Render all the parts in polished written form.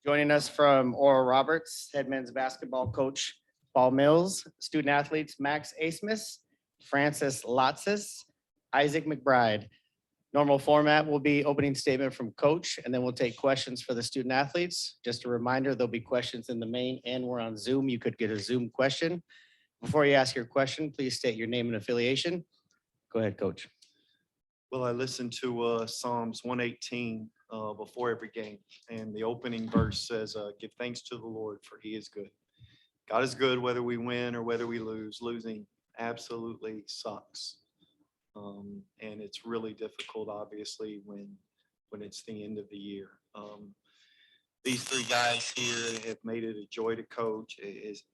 Joining us from Oral Roberts, head men's basketball coach Paul Mills, student athletes Max Abmas, Francis Lacis, Isaac McBride. Normal format will be opening statement from coach, and then we'll take questions for the student athletes. Just a reminder, there'll be questions in the main and we're on Zoom. You could get a Zoom question. Before you ask your question, please state your name and affiliation. Go ahead, coach. Well, I listened to Psalms 118 before every game, and the opening verse says, give thanks to the Lord, for he is good. God is good whether we win or whether we lose. Losing absolutely sucks. And it's really difficult, obviously, when it's the end of the year. These three guys here have made it a joy to coach.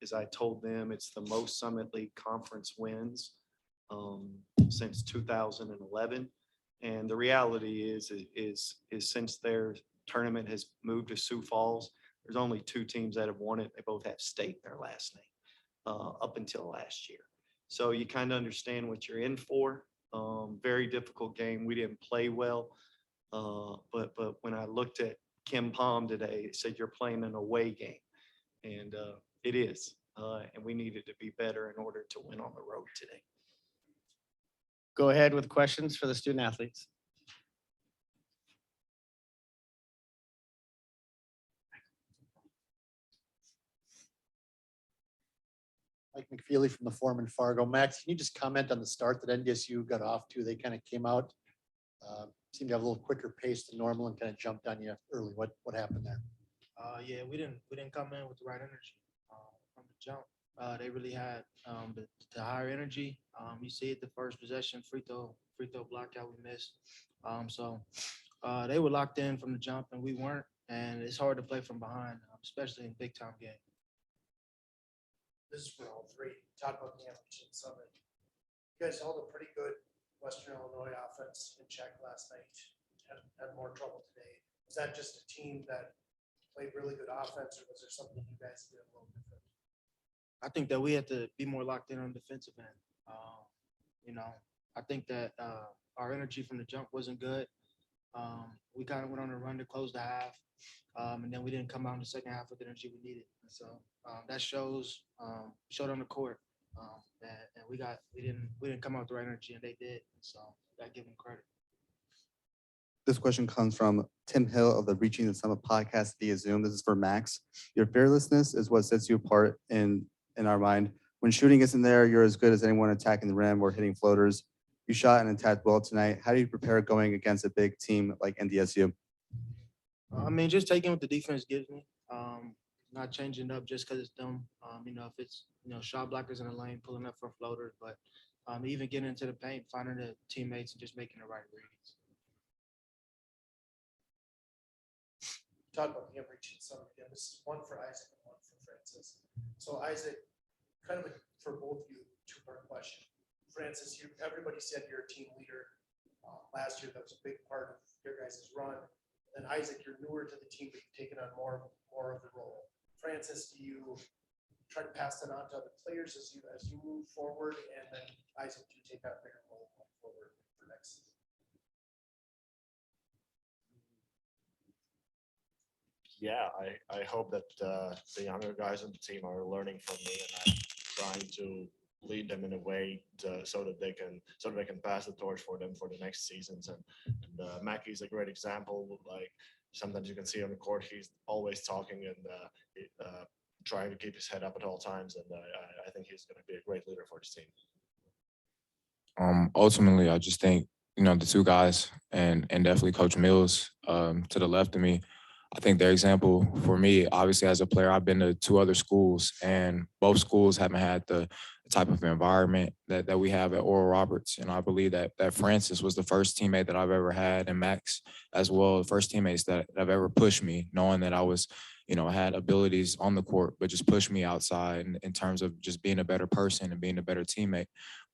As I told them, it's the most Summit League conference wins since 2011. And the reality is since their tournament has moved to Sioux Falls, there's only two teams that have won it. They both have state in their last name up until last year. So you kind of understand what you're in for. Very difficult game. We didn't play well. But when I looked at Kim Palm today, it said you're playing an away game. And it is. And we needed to be better in order to win on the road today. Go ahead with questions for the student athletes. Mike McFeely from the Foreman Fargo. Max, can you just comment on the start that NDSU got off to? They kind of came out, seemed to have a little quicker pace than normal and kind of jumped on you early. What happened there? Yeah, we didn't come in with the right energy from the jump. They really had the higher energy. You see it the first possession, free throw blockout we missed. So they were locked in from the jump and we weren't. And it's hard to play from behind, especially in big time game. This is for all three. Talk about the Lacis and Summit. You guys held a pretty good Western Illinois offense in check last night. Had more trouble today. Was that just a team that played really good offense, or was there something you guys did a little different? I think that we had to be more locked in on the defensive end. I think that our energy from the jump wasn't good. We kind of went on a run to close the half, and then we didn't come out in the second half with the energy we needed. And so that showed on the court that we didn't come out with the right energy, and they did. So I give them credit. This question comes from Tim Hill of the Reaching the Summit podcast via Zoom. This is for Max. Your fearlessness is what sets you apart in our mind. When shooting isn't there, you're as good as anyone attacking the rim or hitting floaters. You shot and attacked well tonight. How do you prepare going against a big team like NDSU? Just taking what the defense gives me, not changing up just because it's them. If it's, shot blockers in the lane, pulling up for floaters, but even getting into the paint, finding the teammates and just making the right reads. Talk about the Reaching Summit again. This is one for Isaac and one for Francis. So Isaac, kind of for both of you, two-part question. Francis, everybody said you're a team leader. Last year, that was a big part of your guys' run. And Isaac, you're newer to the team, but you've taken on more of the role. Francis, do you try to pass that on to other players as you move forward? And then Isaac, do you take that bigger role going forward for next season? Yeah, I hope that the younger guys on the team are learning from me, and I'm trying to lead them in a way so that they can pass the torch for them for the next seasons. And Mackey's a great example. Like sometimes you can see on the court, he's always talking and trying to keep his head up at all times. And I think he's going to be a great leader for this team. Ultimately, I just think, the two guys and definitely Coach Mills to the left of me, I think their example for me, obviously as a player, I've been to two other schools and both schools haven't had the type of environment that we have at Oral Roberts. And I believe that Francis was the first teammate that I've ever had, and Max as well, the first teammates that have ever pushed me, knowing that I was, had abilities on the court, but just pushed me outside in terms of just being a better person and being a better teammate.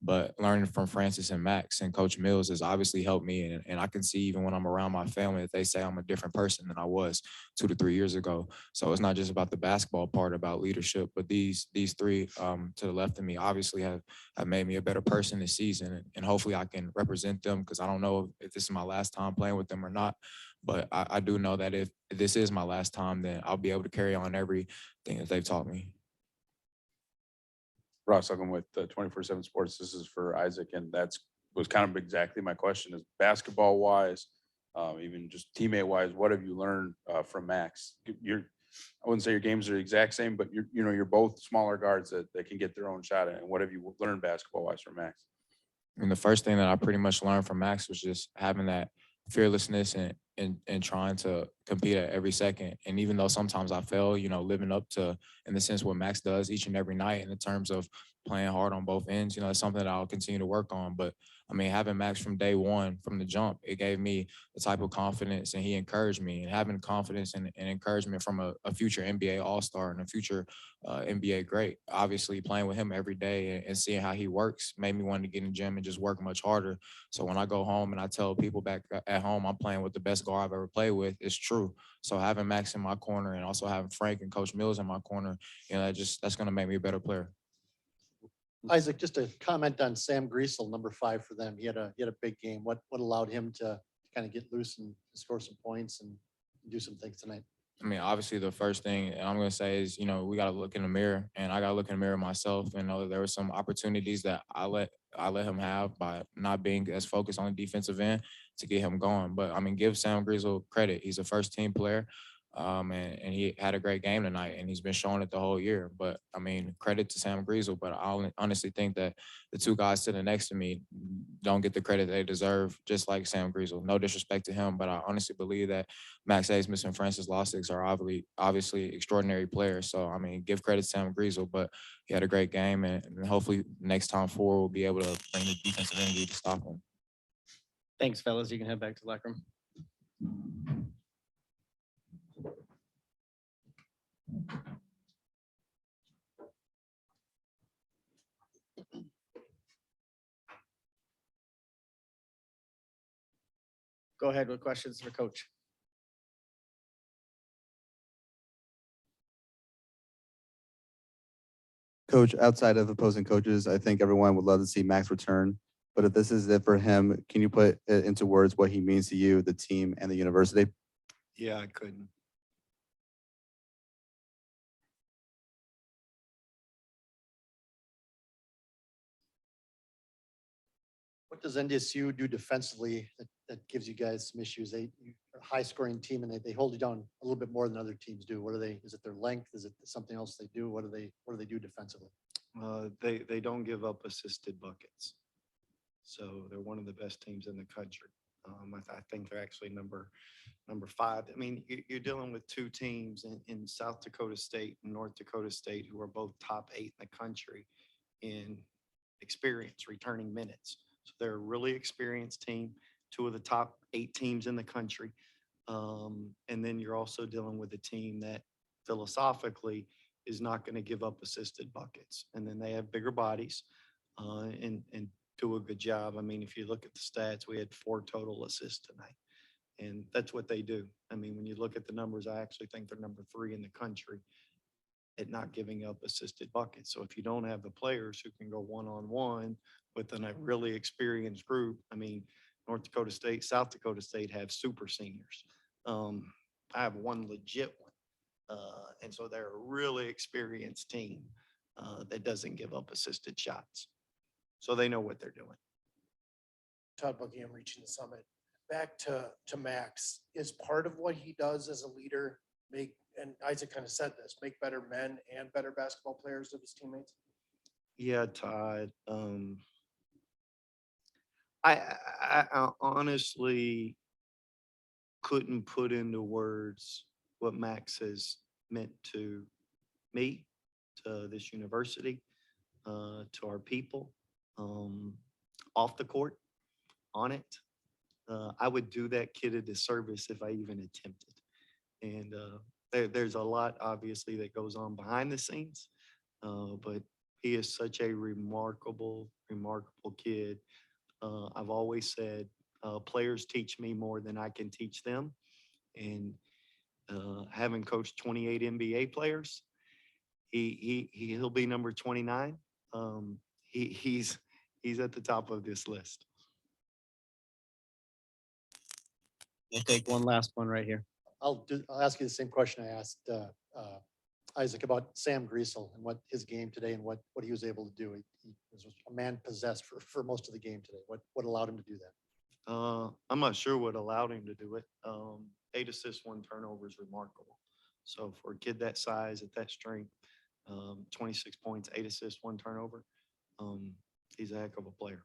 But learning from Francis and Max and Coach Mills has obviously helped me. And I can see even when I'm around my family that they say I'm a different person than I was 2 to 3 years ago. So it's not just about the basketball part, about leadership, but these three to the left of me obviously have made me a better person this season. And hopefully I can represent them, because I don't know if this is my last time playing with them or not. But I do know that if this is my last time, then I'll be able to carry on everything that they've taught me. Ross, I'm with 24/7 Sports. This is for Isaac, and was kind of exactly my question: is basketball wise, even just teammate wise, what have you learned from Max? I wouldn't say your games are the exact same, but you're both smaller guards that can get their own shot at. And what have you learned basketball wise from Max? And the first thing that I pretty much learned from Max was just having that fearlessness and trying to compete at every second. And even though sometimes I fail, living up to, in the sense, what Max does each and every night in the terms of playing hard on both ends, it's something that I'll continue to work on. But I mean, having Max from day one, from the jump, it gave me the type of confidence, and he encouraged me. And having confidence and encouragement from a future NBA All-Star and a future NBA great, obviously playing with him every day and seeing how he works made me want to get in the gym and just work much harder. So when I go home and I tell people back at home I'm playing with the best guard I've ever played with, it's true. So having Max in my corner and also having Frank and Coach Mills in my corner, that's going to make me a better player. Isaac, just a comment on Sam Griesel, number 5 for them. He had a big game. What allowed him to kind of get loose and score some points and do some things tonight? I mean, obviously, the first thing I'm going to say is, we got to look in the mirror, and I got to look in the mirror myself and know that there were some opportunities that I let him have by not being as focused on the defensive end to get him going. But I mean, give Sam Griesel credit. He's a first team player. And he had a great game tonight, and he's been showing it the whole year. But I mean, credit to Sam Griesel. But I honestly think that the two guys sitting next to me don't get the credit they deserve, just like Sam Griesel. No disrespect to him, but I honestly believe that Max Abmas and Francis Lacis are obviously extraordinary players. So I mean, give credit to Sam Griesel, but he had a great game, and hopefully next time forward we'll be able to bring the defensive energy to stop him. Thanks, fellas. You can head back to the locker room. Go ahead with questions for Coach. Coach, outside of opposing coaches, I think everyone would love to see Max return. But if this is it for him, can you put it into words what he means to you, the team, and the university? Yeah, I couldn't. What does NDSU do defensively that gives you guys some issues? You're a high scoring team and they hold you down a little bit more than other teams do. What are they? Is it their length? Is it something else they do? What do they do defensively? They don't give up assisted buckets. So they're one of the best teams in the country. I think they're actually number 5. I mean, you're dealing with two teams in South Dakota State and North Dakota State who are both top 8 in the country in experience, returning minutes. So they're a really experienced team, 2 of the top 8 teams in the country. And then you're also dealing with a team that philosophically is not going to give up assisted buckets. And then they have bigger bodies and do a good job. I mean, if you look at the stats, we had 4 total assists tonight. And that's what they do. I mean, when you look at the numbers, I actually think they're number 3 in the country at not giving up assisted buckets. So if you don't have the players who can go one-on-one within a really experienced group, I mean, North Dakota State, South Dakota State have super seniors. I have one legit one. And so they're a really experienced team that doesn't give up assisted shots. So they know what they're doing. Talk about him reaching the summit. Back to Max, is part of what he does as a leader make, and Isaac kind of said this, make better men and better basketball players of his teammates? Yeah, Todd. I honestly couldn't put into words what Max has meant to me, to this university, to our people, off the court, on it. I would do that kid a disservice if I even attempted. And there's a lot, obviously, that goes on behind the scenes, but he is such a remarkable kid. I've always said players teach me more than I can teach them. And having coached 28 NBA players, he'll be number 29. He's at the top of this list. We'll take one last one right here. I'll ask you the same question I asked Isaac about Sam Greasel and what his game today and what he was able to do. He was a man possessed for most of the game today. What allowed him to do that? I'm not sure what allowed him to do it. 8 assists, 1 turnover is remarkable. So for a kid that size, at that strength, 26 points, 8 assists, 1 turnover, he's a heck of a player.